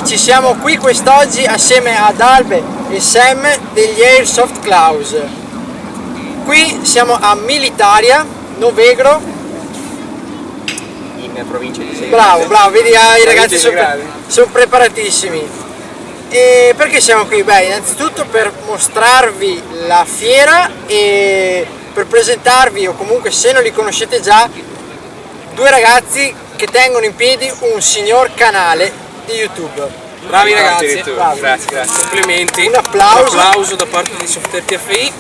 amici, siamo qui quest'oggi assieme ad Albe e Sam degli Airsoft Claus. Qui siamo a Militaria, Novegro, in provincia di Segrate. Bravo, vedi i ragazzi sono preparatissimi. E perché siamo qui? Beh, innanzitutto per mostrarvi la fiera e per presentarvi, o comunque se non li conoscete già, due ragazzi che tengono in piedi un signor canale di YouTube. Bravi ragazzi, bravi. Grazie. Complimenti. Un applauso da parte di Softair TFI.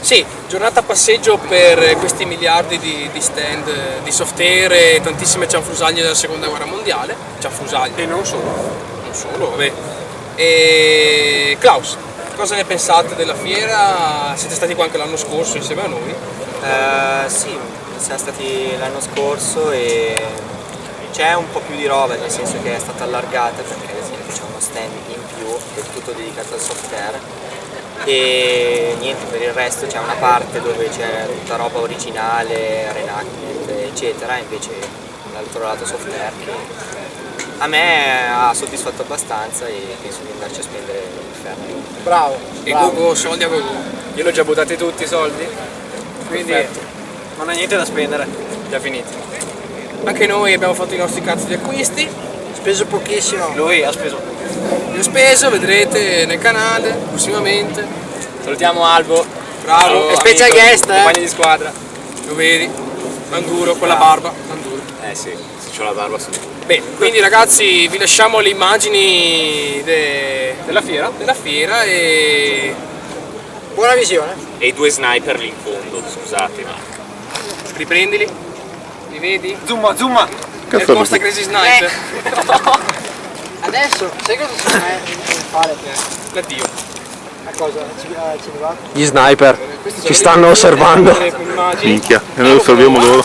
Sì, giornata a passeggio per questi miliardi di stand di Softair e tantissime cianfrusaglie della seconda guerra mondiale. Cianfrusaglie. E non solo. Non solo, vabbè. E Klaus, cosa ne pensate della fiera? Siete stati qua anche l'anno scorso insieme a noi? Sì, siamo stati l'anno scorso e c'è un po' più di roba, nel senso che è stata allargata perché ad esempio c'è uno stand in più che è tutto dedicato al Softair e niente, per il resto c'è una parte dove c'è tutta roba originale, reenactment eccetera, invece l'altro lato Softair che a me ha soddisfatto abbastanza e penso di andarci a spendere il ferro. Bravo. E go, soldi a go. Io l'ho già buttati tutti i soldi, quindi Perfetto. non ha niente da spendere, già finiti. Anche noi abbiamo fatto i nostri cazzi di acquisti. Speso pochissimo. Lui ha speso. Io ho speso, vedrete nel canale prossimamente. Salutiamo Albo, Bravo, E special amico, guest, compagni di squadra. Lo vedi? Manduro con la barba. Manduro. Sì, se c'ho la barba sì. Bene, quindi ragazzi vi lasciamo le immagini Della fiera? e Buona visione. E i due sniper lì in fondo, scusate, ma riprendili. Li vedi? Zoom! Nel Costa Crazy Sniper. Adesso, sai cosa secondo me bisogna fare? L'addio. A cosa? Ci va? Gli sniper Questi ci sono stanno le- osservando. le immagini. Minchia, e noi lo salviamo loro.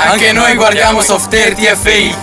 Anche noi guardiamo Softair TFI.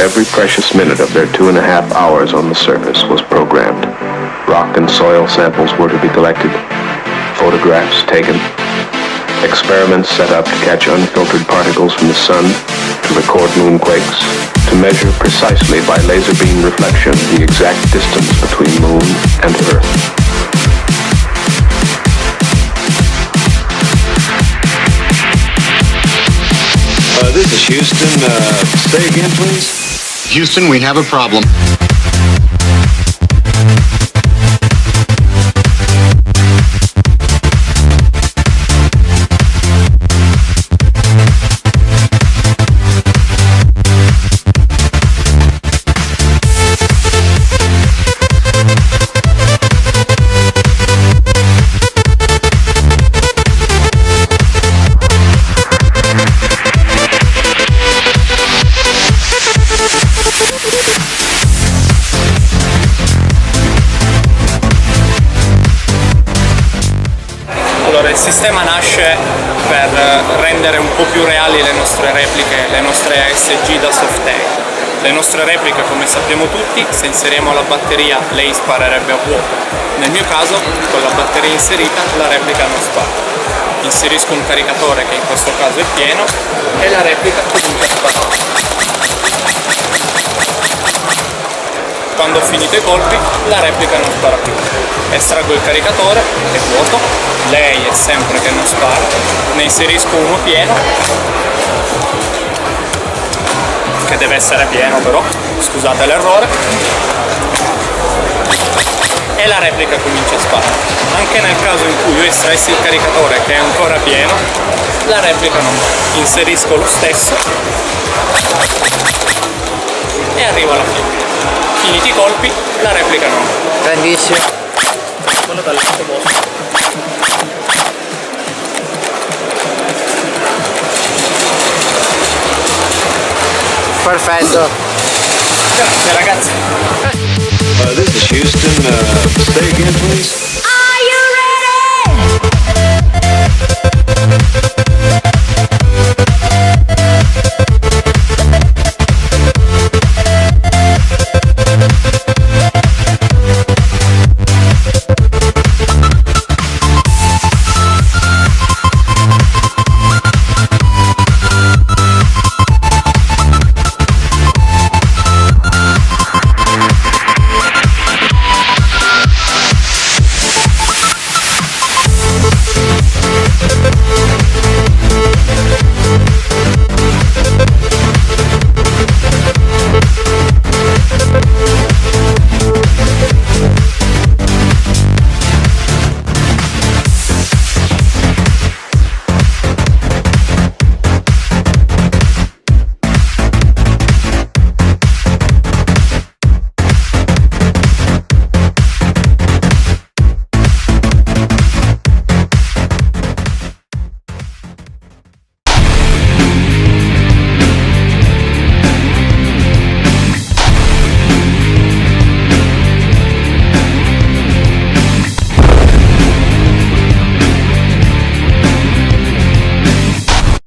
Every precious minute of their 2.5 hours on the surface was programmed. Rock and soil samples were to be collected, photographs taken, experiments set up to catch unfiltered particles from the sun, to record moonquakes, to measure precisely by laser beam reflection the exact distance between Moon and Earth. This is Houston. Say again, please. Houston, we have a problem. Allora, il sistema nasce per rendere un po' più reali le nostre repliche, le nostre ASG da Softair. Le nostre repliche, come sappiamo tutti, se inseriamo la batteria lei sparerebbe a vuoto. Nel mio caso, con la batteria inserita, la replica non spara. Inserisco un caricatore che in questo caso è pieno e la replica comincia a sparare. Quando ho finito i colpi, la replica non spara più. Estraggo il caricatore, è vuoto, lei è sempre che non spara, ne inserisco uno pieno, che deve essere pieno però, scusate l'errore, e la replica comincia a sparare. Anche nel caso in cui io estraessi il caricatore che è ancora pieno, la replica non va. Inserisco lo stesso e arrivo alla fine. Finiti i colpi, la replica non va. Grandissimo. Quello dal lato vostro. Perfetto. Grazie ragazzi. This is Houston. Say again, please.